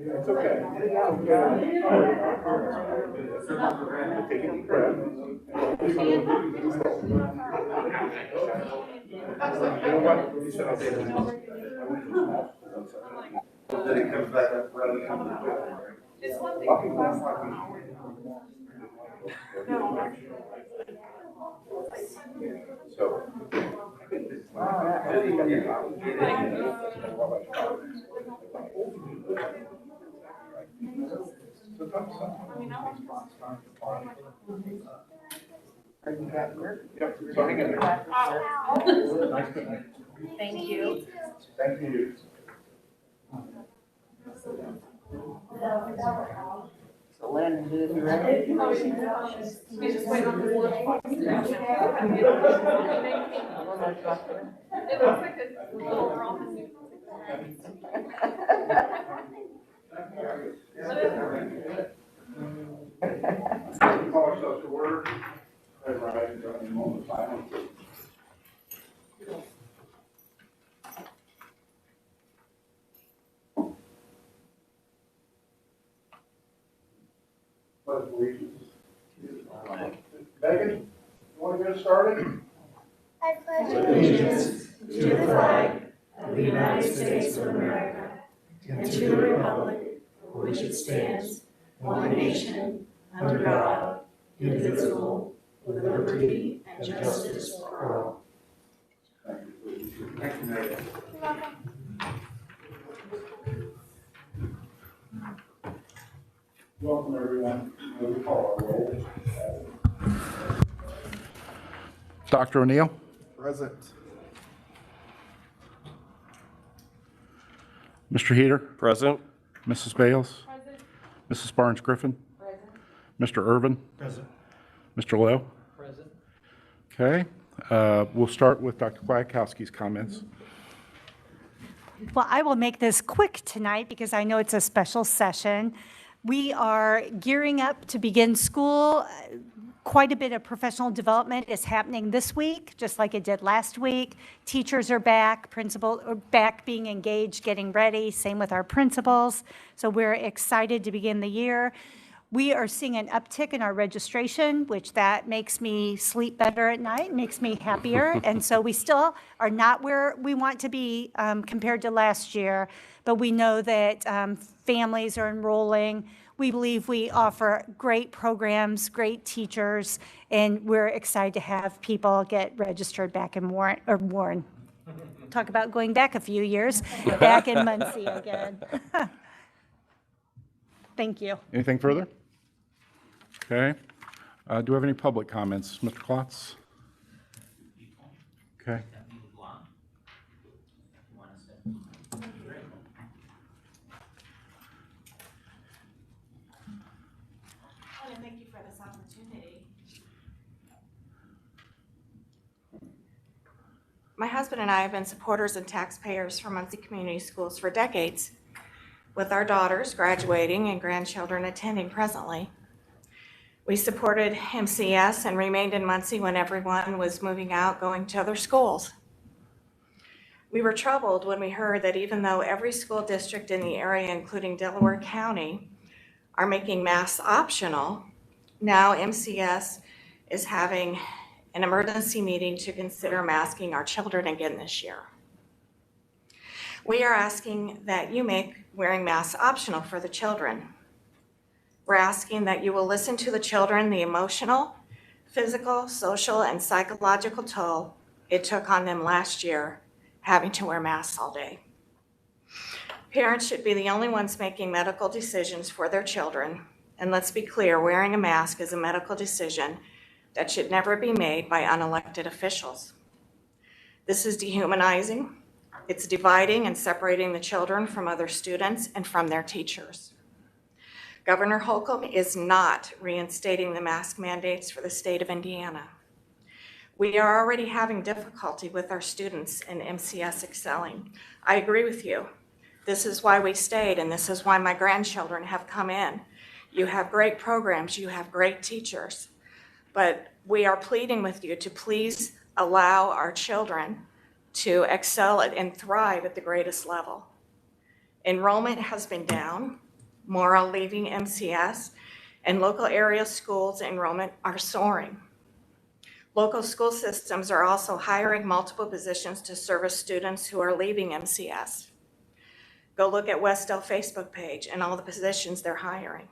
It's okay. Take a deep breath. You know what? You said I'll say this. Then it comes back up rather than coming back. It's one thing. So. Thank you. Thank you. So Landon, did you ready? We just wait on the board. It looks like a little ramen noodle. Call ourselves to order. Rise and a moment of silence. Pledge allegiance to the flag. Megan, you want to get us started? I pledge allegiance to the flag of the United States of America and to the republic for which it stands, one nation, under God, indivisible, with liberty and justice for all. Thank you, Megan. Welcome, everyone. We call our roll. Dr. O'Neill? Present. Mr. Heater? Present. Mrs. Bales? Present. Mrs. Barnes-Griffin? Present. Mr. Irvin? Present. Mr. Lowe? Present. Okay. We'll start with Dr. Kwiatkowski's comments. Well, I will make this quick tonight because I know it's a special session. We are gearing up to begin school. Quite a bit of professional development is happening this week, just like it did last week. Teachers are back, principals are back being engaged, getting ready, same with our principals. So we're excited to begin the year. We are seeing an uptick in our registration, which that makes me sleep better at night, makes me happier. And so we still are not where we want to be compared to last year, but we know that families are enrolling. We believe we offer great programs, great teachers, and we're excited to have people get registered back in Warren. Talk about going back a few years, back in Muncie again. Thank you. Anything further? Okay. Do we have any public comments? Mr. Klotz? Okay. Thank you for this opportunity. My husband and I have been supporters and taxpayers for Muncie Community Schools for decades, with our daughters graduating and grandchildren attending presently. We supported MCS and remained in Muncie when everyone was moving out, going to other schools. We were troubled when we heard that even though every school district in the area, including Delaware County, are making masks optional, now MCS is having an emergency meeting to consider masking our children again this year. We are asking that you make wearing masks optional for the children. We're asking that you will listen to the children, the emotional, physical, social, and psychological toll it took on them last year, having to wear masks all day. Parents should be the only ones making medical decisions for their children. And let's be clear, wearing a mask is a medical decision that should never be made by unelected officials. This is dehumanizing. It's dividing and separating the children from other students and from their teachers. Governor Holcomb is not reinstating the mask mandates for the state of Indiana. We are already having difficulty with our students in MCS excelling. I agree with you. This is why we stayed, and this is why my grandchildren have come in. You have great programs, you have great teachers, but we are pleading with you to please allow our children to excel at and thrive at the greatest level. Enrollment has been down, more are leaving MCS, and local area schools enrollment are soaring. Local school systems are also hiring multiple positions to service students who are leaving MCS. Go look at Westdale Facebook page and all the positions they're hiring.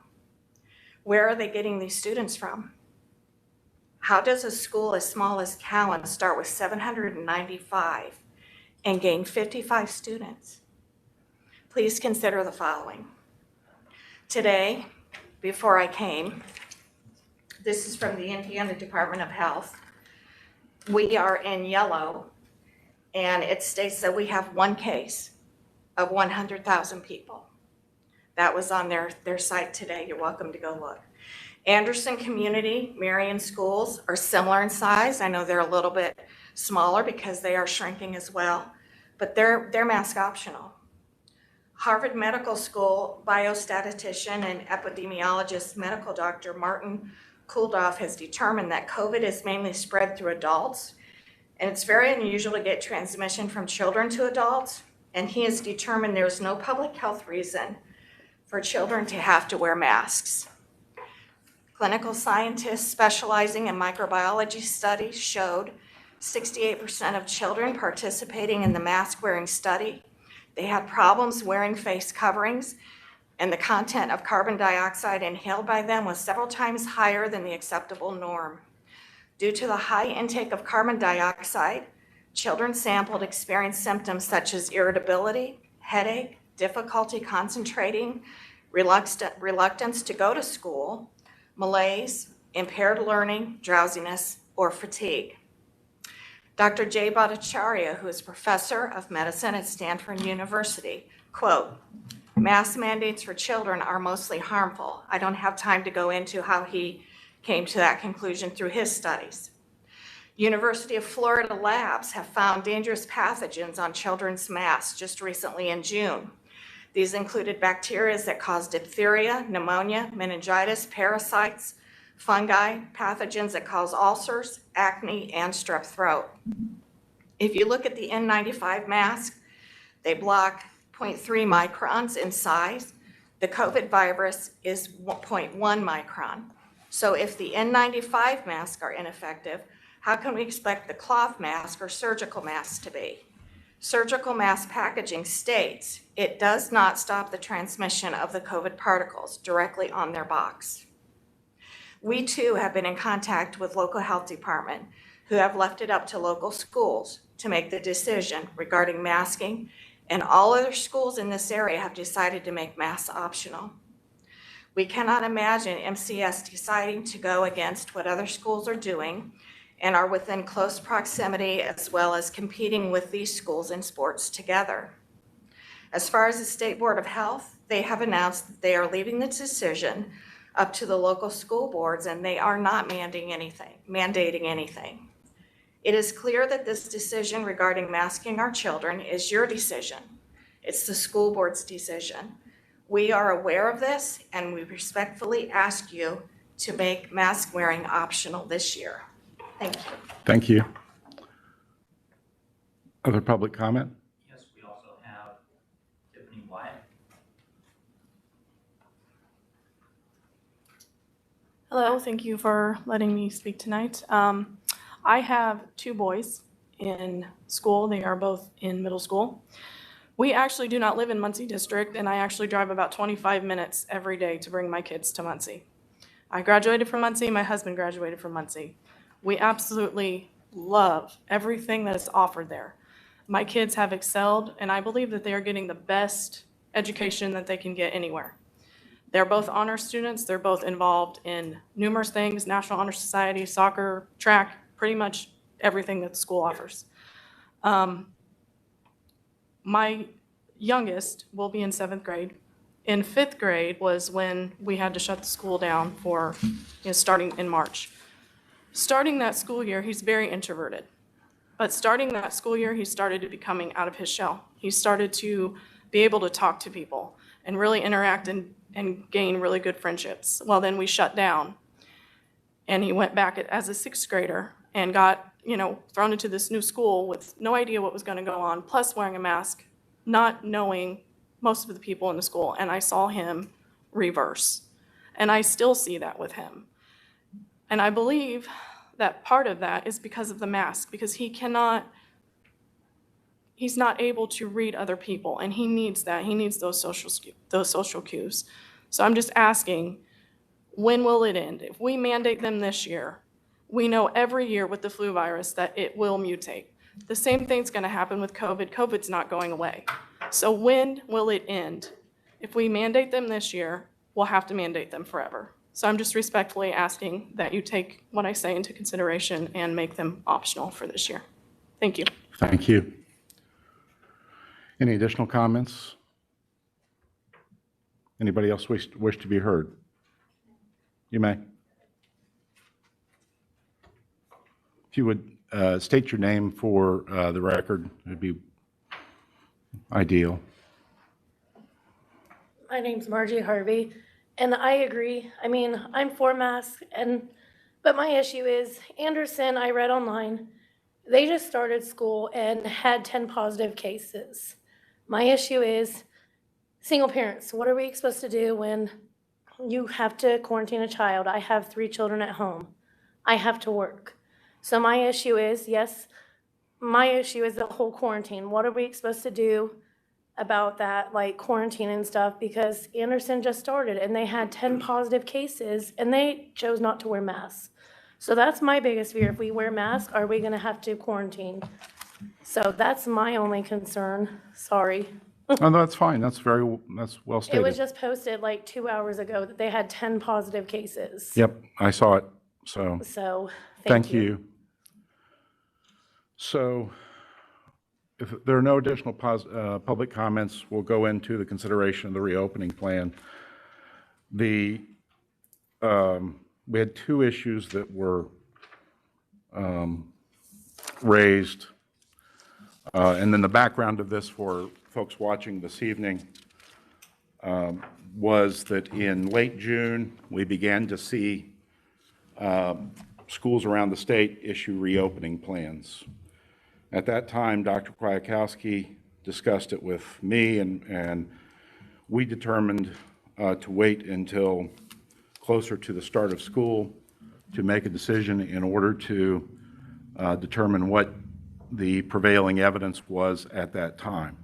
Where are they getting these students from? How does a school as small as Cowan start with 795 and gain 55 students? Please consider the following. Today, before I came, this is from the Indiana Department of Health. We are in yellow, and it states that we have one case of 100,000 people. That was on their site today. You're welcome to go look. Anderson Community, Marion schools are similar in size. I know they're a little bit smaller because they are shrinking as well, but they're mask optional. Harvard Medical School biostatistician and epidemiologist medical doctor Martin Kuldoff has determined that COVID is mainly spread through adults, and it's very unusual to get transmission from children to adults, and he has determined there's no public health reason for children to have to wear masks. Clinical scientists specializing in microbiology studies showed 68% of children participating in the mask-wearing study, they had problems wearing face coverings, and the content of carbon dioxide inhaled by them was several times higher than the acceptable norm. Due to the high intake of carbon dioxide, children sampled experienced symptoms such as irritability, headache, difficulty concentrating, reluctance to go to school, malaise, impaired learning, drowsiness, or fatigue. Dr. Jay Bhattacharya, who is professor of medicine at Stanford University, quote, "Mask mandates for children are mostly harmful." I don't have time to go into how he came to that conclusion through his studies. University of Florida labs have found dangerous pathogens on children's masks just recently in June. These included bacteria that cause diphtheria, pneumonia, meningitis, parasites, fungi, pathogens that cause ulcers, acne, and strep throat. If you look at the N95 mask, they block 0.3 microns in size. The COVID virus is 0.1 micron. So if the N95 masks are ineffective, how can we expect the cloth mask or surgical mask to be? Surgical mask packaging states it does not stop the transmission of the COVID particles directly on their box. We too have been in contact with local health department who have left it up to local schools to make the decision regarding masking, and all other schools in this area have decided to make masks optional. We cannot imagine MCS deciding to go against what other schools are doing and are within close proximity as well as competing with these schools in sports together. As far as the State Board of Health, they have announced that they are leaving the decision up to the local school boards, and they are not mandating anything. It is clear that this decision regarding masking our children is your decision. It's the school board's decision. We are aware of this, and we respectfully ask you to make mask wearing optional this year. Thank you. Thank you. Other public comment? Yes, we also have Tiffany Wyatt. Hello, thank you for letting me speak tonight. I have two boys in school. They are both in middle school. We actually do not live in Muncie District, and I actually drive about 25 minutes every day to bring my kids to Muncie. I graduated from Muncie. My husband graduated from Muncie. We absolutely love everything that is offered there. My kids have excelled, and I believe that they are getting the best education that they can get anywhere. They're both honor students. They're both involved in numerous things, National Honor Society, soccer, track, pretty much everything that the school offers. My youngest will be in 7th grade. In 5th grade was when we had to shut the school down for starting in March. Starting that school year, he's very introverted. But starting that school year, he started to becoming out of his shell. He started to be able to talk to people and really interact and gain really good friendships. Well, then we shut down, and he went back as a 6th grader and got thrown into this new school with no idea what was going to go on, plus wearing a mask, not knowing most of the people in the school, and I saw him reverse. And I still see that with him. And I believe that part of that is because of the mask, because he's not able to read other people, and he needs that. He needs those social cues. So I'm just asking, when will it end? If we mandate them this year, we know every year with the flu virus that it will mutate. The same thing's going to happen with COVID. COVID's not going away. So when will it end? If we mandate them this year, we'll have to mandate them forever. So I'm just respectfully asking that you take what I say into consideration and make them optional for this year. Thank you. Thank you. Any additional comments? Anybody else wish to be heard? You may. If you would state your name for the record, it'd be ideal. My name's Margie Harvey, and I agree. I mean, I'm for masks, but my issue is Anderson, I read online, they just started school and had 10 positive cases. My issue is single parents. What are we supposed to do when you have to quarantine a child? I have 3 children at home. I have to work. So my issue is, yes, my issue is the whole quarantine. What are we supposed to do about that, like quarantine and stuff? Because Anderson just started and they had 10 positive cases and they chose not to wear masks. So that's my biggest fear. If we wear masks, are we gonna have to quarantine? So that's my only concern. Sorry. Oh, no, that's fine. That's well stated. It was just posted like 2 hours ago that they had 10 positive cases. Yep, I saw it. So So, thank you. So if there are no additional public comments, we'll go into the consideration of the reopening plan. We had 2 issues that were raised. And then the background of this for folks watching this evening was that in late June, we began to see schools around the state issue reopening plans. At that time, Dr. Kwiatkowski discussed it with me, and we determined to wait until closer to the start of school to make a decision in order to determine what the prevailing evidence was at that time.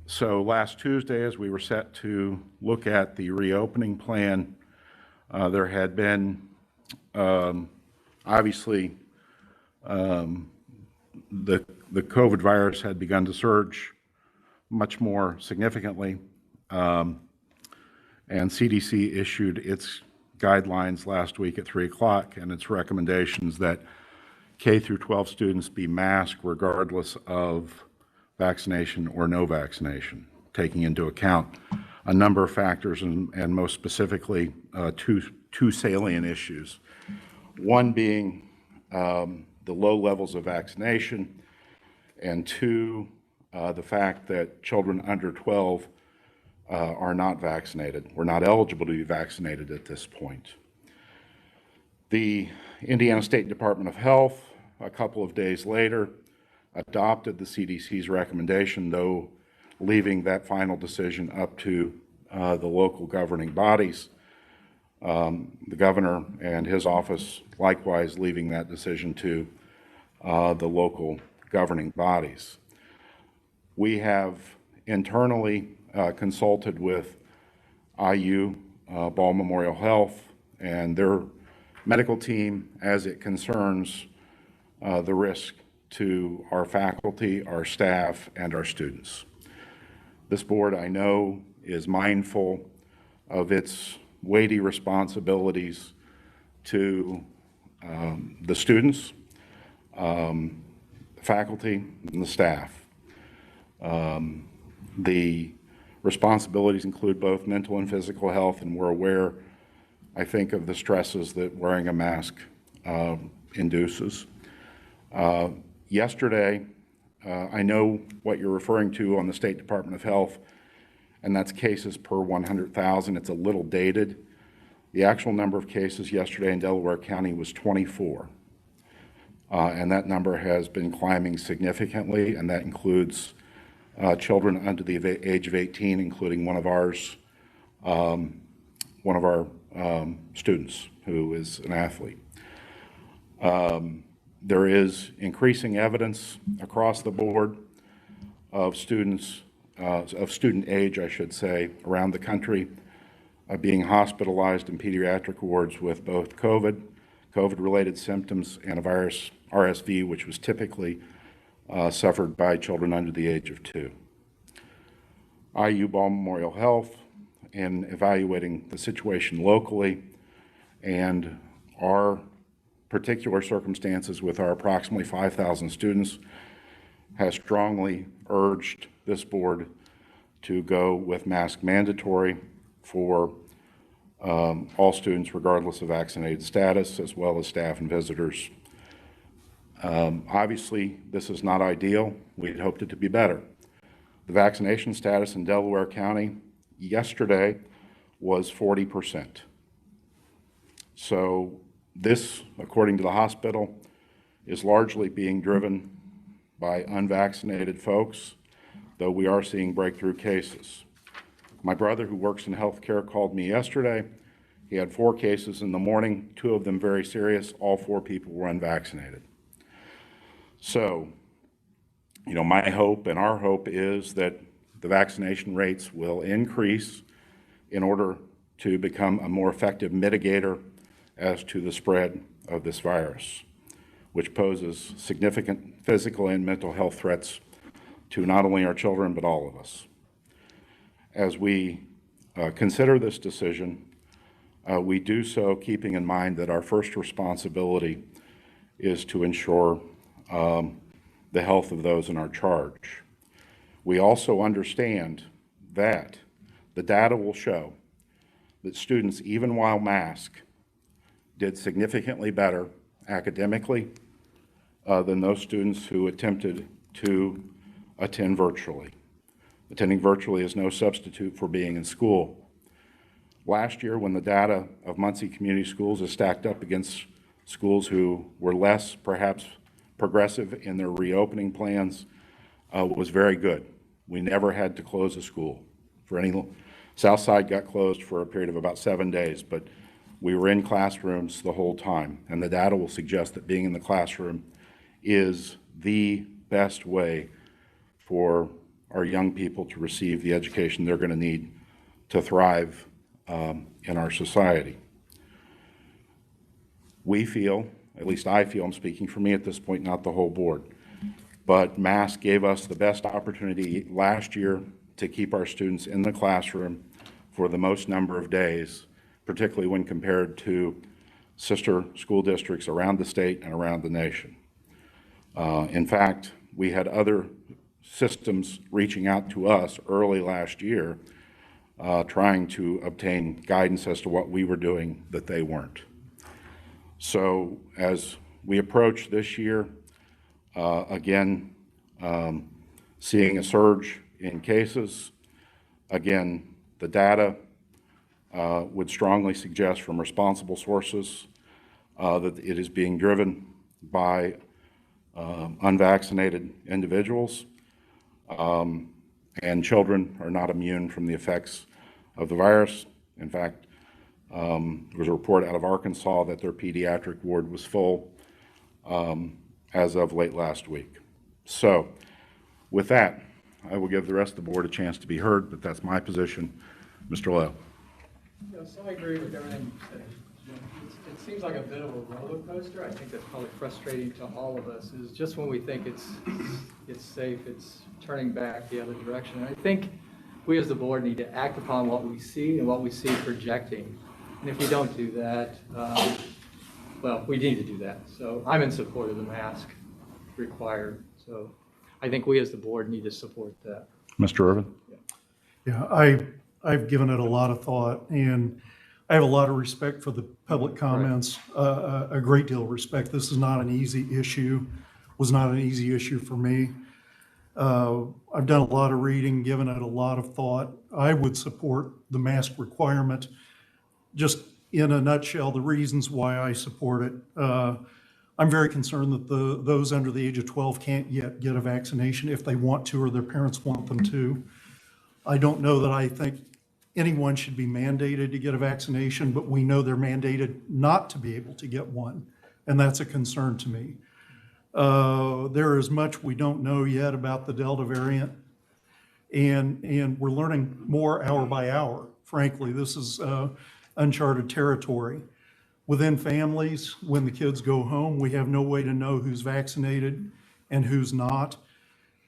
So last Tuesday, as we were set to look at the reopening plan, there had been obviously the COVID virus had begun to surge much more significantly, and CDC issued its guidelines last week at 3 o'clock and its recommendations that K through 12 students be masked regardless of vaccination or no vaccination, taking into account a number of factors and most specifically two salient issues. One being the low levels of vaccination, and 2, the fact that children under 12 are not vaccinated. We're not eligible to be vaccinated at this point. The Indiana State Department of Health, a couple of days later, adopted the CDC's recommendation, though leaving that final decision up to the local governing bodies. The governor and his office likewise leaving that decision to the local governing bodies. We have internally consulted with IU, Ball Memorial Health, and their medical team as it concerns the risk to our faculty, our staff, and our students. This board, I know, is mindful of its weighty responsibilities to the students, faculty, and the staff. The responsibilities include both mental and physical health, and we're aware, I think, of the stresses that wearing a mask induces. Yesterday, I know what you're referring to on the State Department of Health, and that's cases per 100,000. It's a little dated. The actual number of cases yesterday in Delaware County was 24. And that number has been climbing significantly, and that includes children under the age of 18, including one of our students who is an athlete. There is increasing evidence across the board of students, of student age, I should say, around the country being hospitalized in pediatric wards with both COVID-related symptoms and a virus, RSV, which was typically suffered by children under the age of 2. IU Ball Memorial Health, in evaluating the situation locally and our particular circumstances with our approximately 5,000 students, has strongly urged this board to go with mask mandatory for all students regardless of vaccinated status, as well as staff and visitors. Obviously, this is not ideal. We'd hoped it to be better. The vaccination status in Delaware County yesterday was 40%. So this, according to the hospital, is largely being driven by unvaccinated folks, though we are seeing breakthrough cases. My brother, who works in healthcare, called me yesterday. He had 4 cases in the morning, 2 of them very serious. All 4 people were unvaccinated. So, you know, my hope and our hope is that the vaccination rates will increase in order to become a more effective mitigator as to the spread of this virus, which poses significant physical and mental health threats to not only our children, but all of us. As we consider this decision, we do so keeping in mind that our first responsibility is to ensure the health of those in our charge. We also understand that the data will show that students, even while masked, did significantly better academically than those students who attempted to attend virtually. Attending virtually is no substitute for being in school. Last year, when the data of Muncie Community Schools is stacked up against schools who were less, perhaps, progressive in their reopening plans, was very good. We never had to close a school. Southside got closed for a period of about 7 days, but we were in classrooms the whole time, and the data will suggest that being in the classroom is the best way for our young people to receive the education they're going to need to thrive in our society. We feel, at least I feel, I'm speaking for me at this point, not the whole board, but masks gave us the best opportunity last year to keep our students in the classroom for the most number of days, particularly when compared to sister school districts around the state and around the nation. In fact, we had other systems reaching out to us early last year, trying to obtain guidance as to what we were doing that they weren't. So as we approach this year, again, seeing a surge in cases, again, the data would strongly suggest from responsible sources that it is being driven by unvaccinated individuals, and children are not immune from the effects of the virus. In fact, there was a report out of Arkansas that their pediatric ward was full as of late last week. So with that, I will give the rest of the board a chance to be heard, but that's my position. Mr. Lowe. Yes, I agree with everything you said. It seems like a bit of a roller coaster. I think that's probably frustrating to all of us, is just when we think it's safe, it's turning back the other direction. And I think we as the board need to act upon what we see and what we see projecting. And if we don't do that, well, we need to do that. So I'm in support of the mask required. So I think we as the board need to support that. Mr. Irvin. Yeah, I've given it a lot of thought, and I have a lot of respect for the public comments, a great deal of respect. This is not an easy issue, was not an easy issue for me. I've done a lot of reading, given it a lot of thought. I would support the mask requirement. Just in a nutshell, the reasons why I support it. I'm very concerned that those under the age of 12 can't yet get a vaccination if they want to or their parents want them to. I don't know that I think anyone should be mandated to get a vaccination, but we know they're mandated not to be able to get one, and that's a concern to me. There is much we don't know yet about the Delta variant, and we're learning more hour by hour. Frankly, this is uncharted territory. Within families, when the kids go home, we have no way to know who's vaccinated and who's not.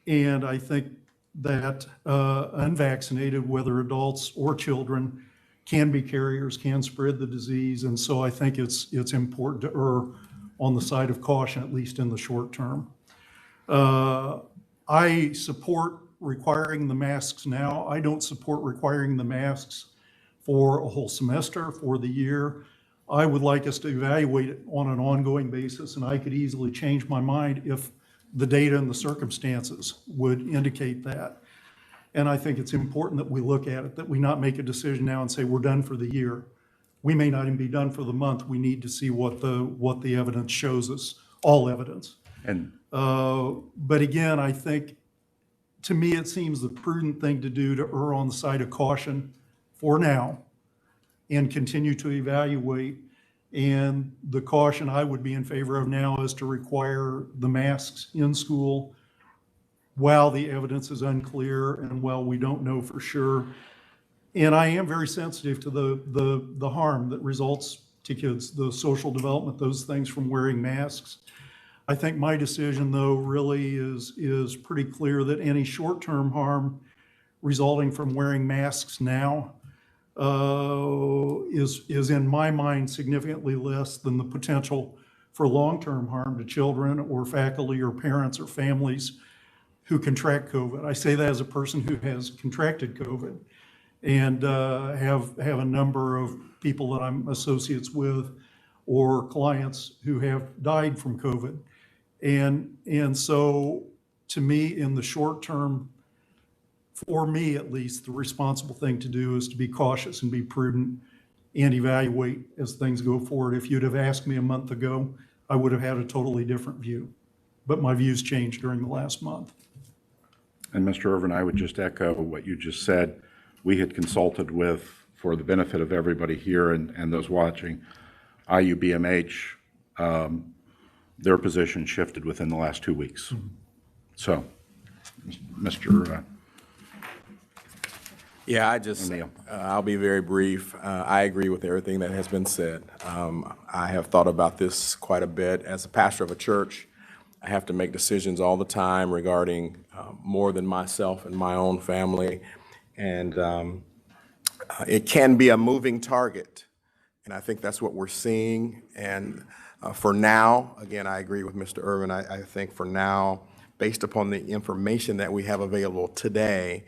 And I think that unvaccinated, whether adults or children, can be carriers, can spread the disease. And so I think it's important to err on the side of caution, at least in the short term. I support requiring the masks now. I don't support requiring the masks for a whole semester, for the year. I would like us to evaluate it on an ongoing basis, and I could easily change my mind if the data and the circumstances would indicate that. And I think it's important that we look at it, that we not make a decision now and say we're done for the year. We may not even be done for the month. We need to see what the evidence shows us, all evidence. But again, I think, to me, it seems the prudent thing to do to err on the side of caution for now and continue to evaluate. And the caution I would be in favor of now is to require the masks in school while the evidence is unclear and while we don't know for sure. And I am very sensitive to the harm that results to kids, the social development, those things from wearing masks. I think my decision, though, really is pretty clear that any short-term harm resulting from wearing masks now is in my mind significantly less than the potential for long-term harm to children or faculty or parents or families who contract COVID. I say that as a person who has contracted COVID and have a number of people that I'm associates with or clients who have died from COVID. And so to me, in the short term, for me at least, the responsible thing to do is to be cautious and be prudent and evaluate as things go forward. If you'd have asked me a month ago, I would have had a totally different view. But my views changed during the last month. And Mr. Irvin, I would just echo what you just said. We had consulted with, for the benefit of everybody here and those watching, IUBMH. Their position shifted within the last 2 weeks. So, Mr. Yeah, I'll be very brief. I agree with everything that has been said. I have thought about this quite a bit. As a pastor of a church, I have to make decisions all the time regarding more than myself and my own family. And it can be a moving target. And I think that's what we're seeing. And for now, again, I agree with Mr. Irvin. I think for now, based upon the information that we have available today,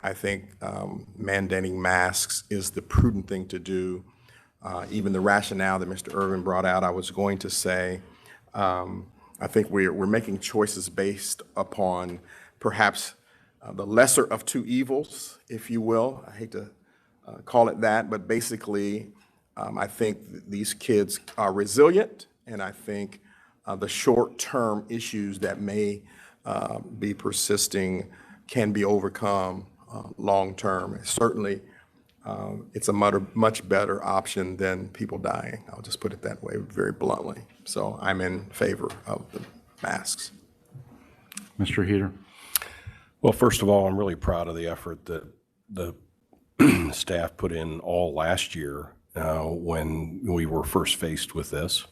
I think mandating masks is the prudent thing to do. Even the rationale that Mr. Irvin brought out, I was going to say, I think we're making choices based upon perhaps the lesser of two evils, if you will. I hate to call it that, but basically, I think these kids are resilient, and I think the short-term issues that may be persisting can be overcome long-term. Certainly, it's a much better option than people dying. I'll just put it that way very bluntly. So I'm in favor of the masks. Mr. Heater. Well, first of all, I'm really proud of the effort that the staff put in all last year when we were first faced with this.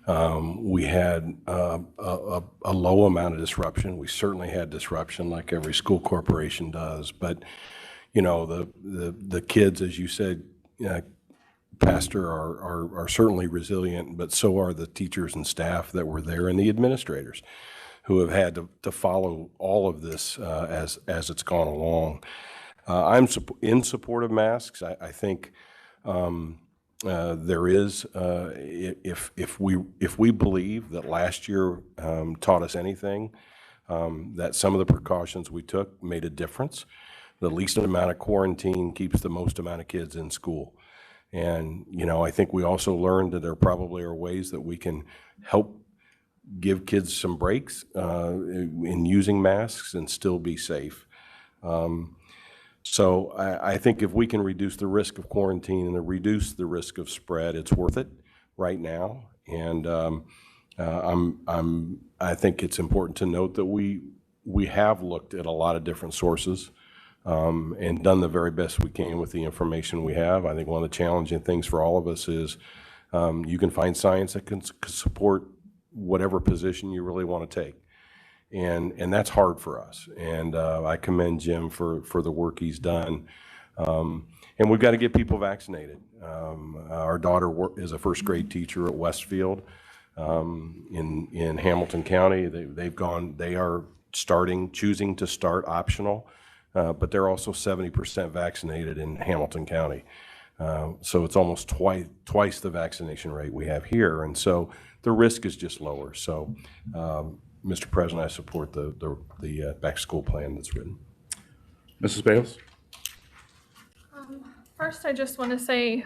We had a low amount of disruption. We certainly had disruption like every school corporation does, but you know, the kids, as you said, Pastor, are certainly resilient, but so are the teachers and staff that were there and the administrators who have had to follow all of this as it's gone along. I'm in support of masks. I think there is, if we believe that last year taught us anything, that some of the precautions we took made a difference. The least amount of quarantine keeps the most amount of kids in school. And, you know, I think we also learned that there probably are ways that we can help give kids some breaks in using masks and still be safe. So I think if we can reduce the risk of quarantine and reduce the risk of spread, it's worth it right now. And I think it's important to note that we have looked at a lot of different sources and done the very best we can with the information we have. I think one of the challenging things for all of us is you can find science that can support whatever position you really want to take. And that's hard for us. And I commend Jim for the work he's done. And we've got to get people vaccinated. Our daughter is a first grade teacher at Westfield in Hamilton County. They are choosing to start optional, but they're also 70% vaccinated in Hamilton County. So it's almost twice the vaccination rate we have here. And so the risk is just lower. So, Mr. President, I support the back to school plan that's written. Mrs. Bales? First, I just want to say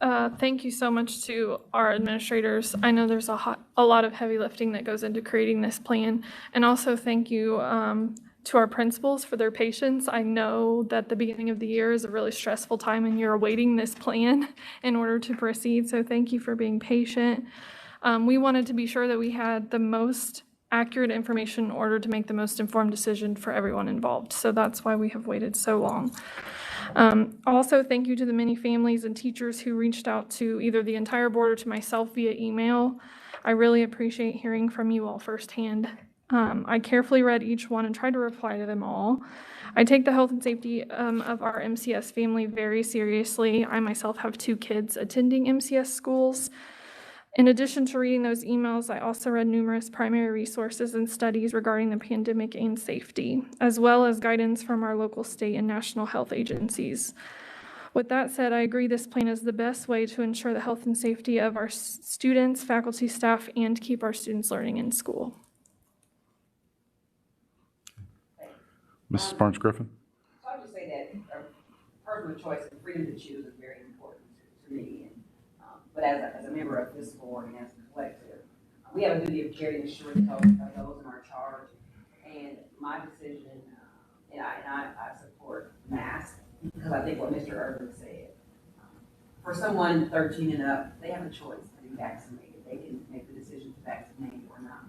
thank you so much to our administrators. I know there's a lot of heavy lifting that goes into creating this plan. And also thank you to our principals for their patience. I know that the beginning of the year is a really stressful time and you're awaiting this plan in order to proceed. So thank you for being patient. We wanted to be sure that we had the most accurate information in order to make the most informed decision for everyone involved. So that's why we have waited so long. Also, thank you to the many families and teachers who reached out to either the entire board or to myself via email. I really appreciate hearing from you all firsthand. I carefully read each one and tried to reply to them all. I take the health and safety of our MCS family very seriously. I myself have 2 kids attending MCS schools. In addition to reading those emails, I also read numerous primary resources and studies regarding the pandemic and safety, as well as guidance from our local, state, and national health agencies. With that said, I agree this plan is the best way to ensure the health and safety of our students, faculty, staff, and keep our students learning in school. Mrs. Barnes-Griffin? So I'll just say that personal choice and freedom to choose is very important to me. But as a member of this board and as a collective, we have a duty of care to ensure the health of those in our charge. And my decision, and I support masks because I think what Mr. Irvin said, for someone 13 and up, they have a choice to be vaccinated. They can make the decision to vaccinate or not.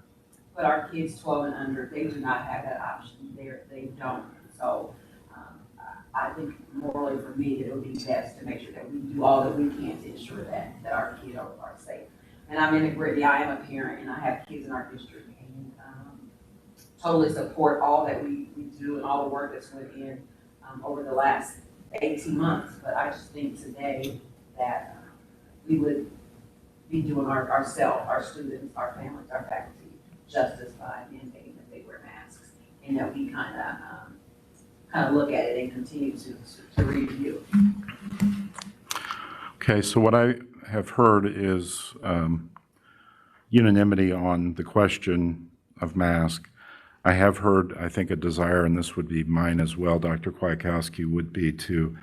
But our kids 12 and under, they do not have that option. They don't. So I think morally for me, that it would be best to make sure that we do all that we can to ensure that our kids are safe. And I'm in agreement. I am a parent and I have kids in our district and totally support all that we do and all the work that's went in over the last 18 months. But I just think today that we would be doing ourselves, our students, our families, our faculty justice by mandating that they wear masks and that we kind of look at it and continue to review. Okay, so what I have heard is unanimity on the question of mask. I have heard, I think, a desire, and this would be mine as well, Dr. Kwiatkowski, would be to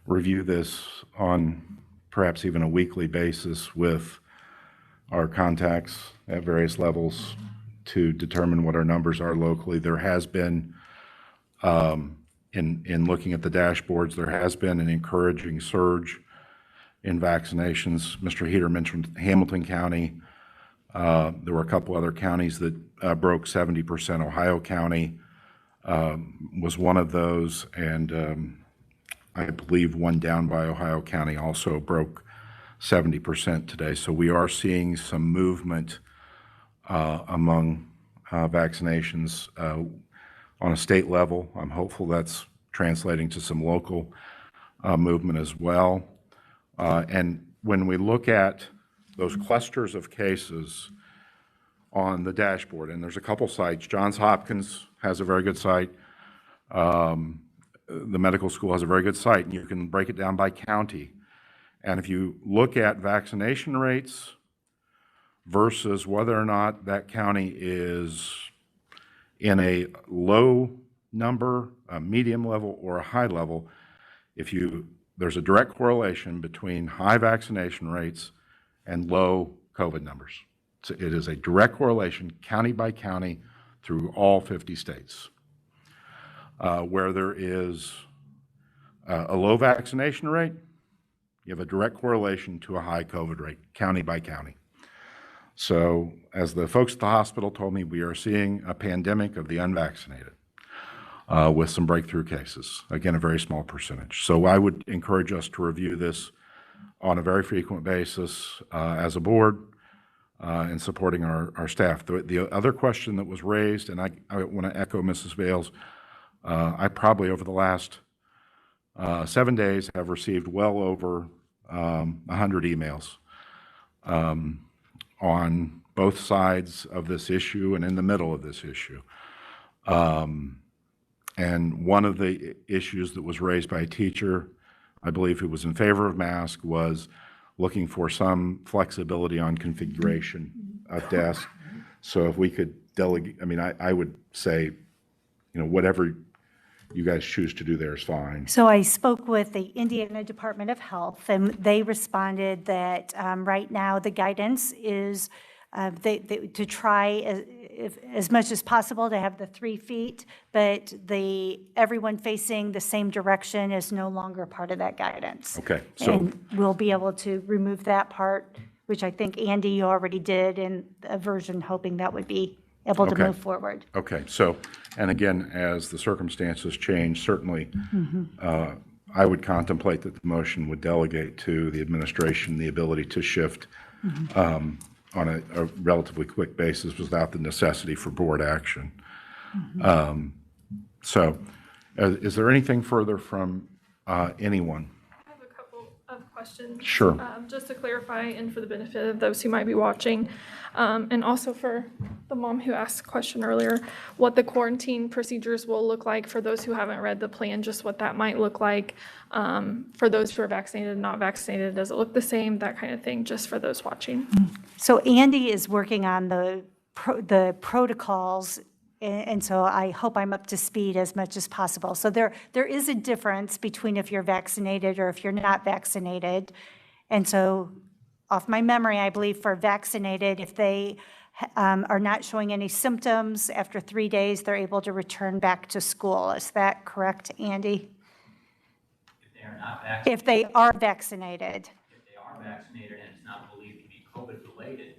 review this on perhaps even a weekly basis with our contacts at various levels to determine what our numbers are locally. There has been, in looking at the dashboards, there has been an encouraging surge in vaccinations. Mr. Heater mentioned Hamilton County. There were a couple other counties that broke 70%. Ohio County was one of those, and I believe one down by Ohio County also broke 70% today. So we are seeing some movement among vaccinations on a state level. I'm hopeful that's translating to some local movement as well. And when we look at those clusters of cases on the dashboard, and there's a couple sites. Johns Hopkins has a very good site. The medical school has a very good site, and you can break it down by county. And if you look at vaccination rates versus whether or not that county is in a low number, a medium level, or a high level, there's a direct correlation between high vaccination rates and low COVID numbers. It is a direct correlation, county by county, through all 50 states. Where there is a low vaccination rate, you have a direct correlation to a high COVID rate, county by county. So as the folks at the hospital told me, we are seeing a pandemic of the unvaccinated with some breakthrough cases. Again, a very small percentage. So I would encourage us to review this on a very frequent basis as a board in supporting our staff. The other question that was raised, and I want to echo Mrs. Vales, I probably over the last 7 days have received well over 100 emails on both sides of this issue and in the middle of this issue. And one of the issues that was raised by a teacher, I believe who was in favor of masks, was looking for some flexibility on configuration of desk. So if we could delegate, I mean, I would say, whatever you guys choose to do there is fine. So I spoke with the Indiana Department of Health, and they responded that right now the guidance is to try as much as possible to have the 3 feet, but everyone facing the same direction is no longer part of that guidance. Okay. So And we'll be able to remove that part, which I think Andy, you already did in a version, hoping that would be able to Okay. move forward. Okay, so, and again, as the circumstances change, certainly, I would contemplate that the motion would delegate to the administration the ability to shift on a relatively quick basis without the necessity for board action. So, is there anything further from anyone? I have a couple of questions. Sure. Just to clarify and for the benefit of those who might be watching, and also for the mom who asked a question earlier, what the quarantine procedures will look like for those who haven't read the plan, just what that might look like for those who are vaccinated and not vaccinated. Does it look the same? That kind of thing, just for those watching. So Andy is working on the protocols, and so I hope I'm up to speed as much as possible. So there is a difference between if you're vaccinated or if you're not vaccinated. And so off my memory, I believe for vaccinated, if they are not showing any symptoms after 3 days, they're able to return back to school. Is that correct, Andy? If they are not vaccinated, If they are vaccinated. if they are vaccinated and it's not believed to be COVID related,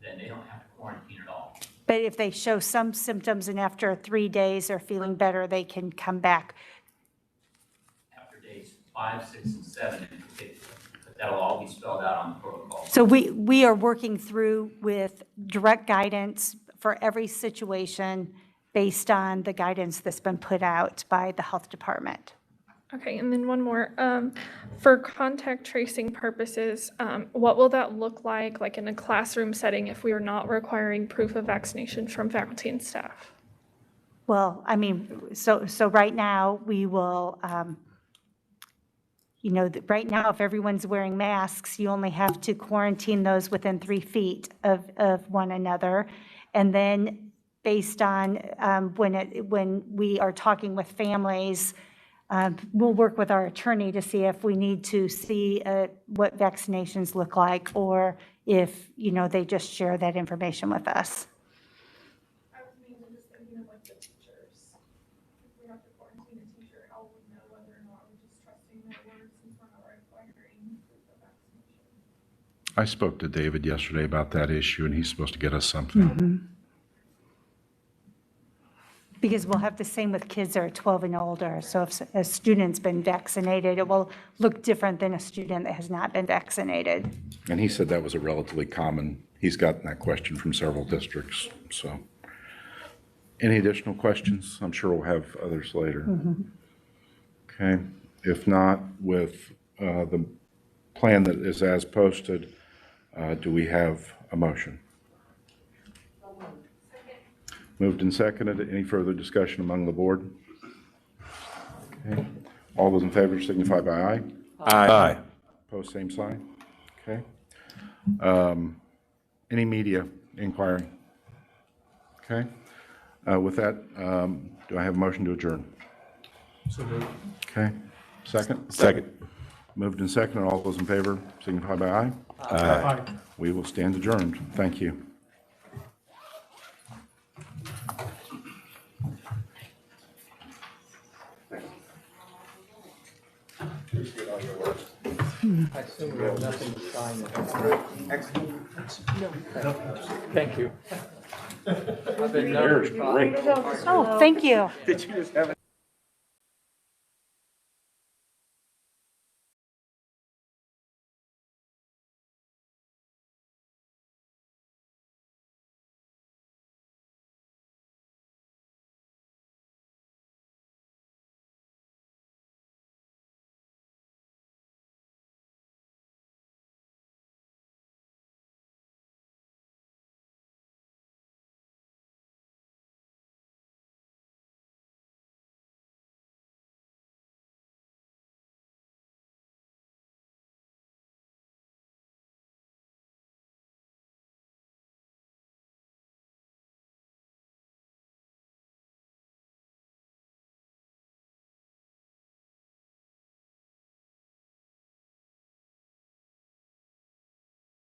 then they don't have to quarantine at all. But if they show some symptoms and after 3 days are feeling better, they can come back. After days 5, 6, and 7, but that'll all be spelled out on the protocol. So we are working through with direct guidance for every situation based on the guidance that's been put out by the health department. Okay, and then one more. For contact tracing purposes, what will that look like in a classroom setting if we are not requiring proof of vaccination from faculty and staff? Well, I mean, so right now we will, right now if everyone's wearing masks, you only have to quarantine those within 3 feet of one another. And then based on when we are talking with families, we'll work with our attorney to see if we need to see what vaccinations look like, or if, they just share that information with us. I was mainly just thinking of the teachers. If we have to quarantine a teacher, how will we know whether or not we're just trusting their words since we're not requiring proof of vaccination? I spoke to David yesterday about that issue, and he's supposed to get us something. Because we'll have the same with kids that are 12 and older. So if a student's been vaccinated, it will look different than a student that has not been vaccinated. And he said that was a relatively common, he's gotten that question from several districts, so. Any additional questions? I'm sure we'll have others later. Okay, if not, with the plan that is as posted, do we have a motion? Moved and seconded. Any further discussion among the board? Okay. All those in favor signify by aye. Aye. Opposed, same sign. Okay. Any media inquiry? Okay. With that, do I have a motion to adjourn? So moved. Okay. Second? Second. Moved and seconded. All those in favor signify by aye. Aye. We will stand adjourned. Thank you. appreciate all your work. I assume we have nothing to sign. Excellent. Thank you. I've been There's great. Oh, thank you. Did you just have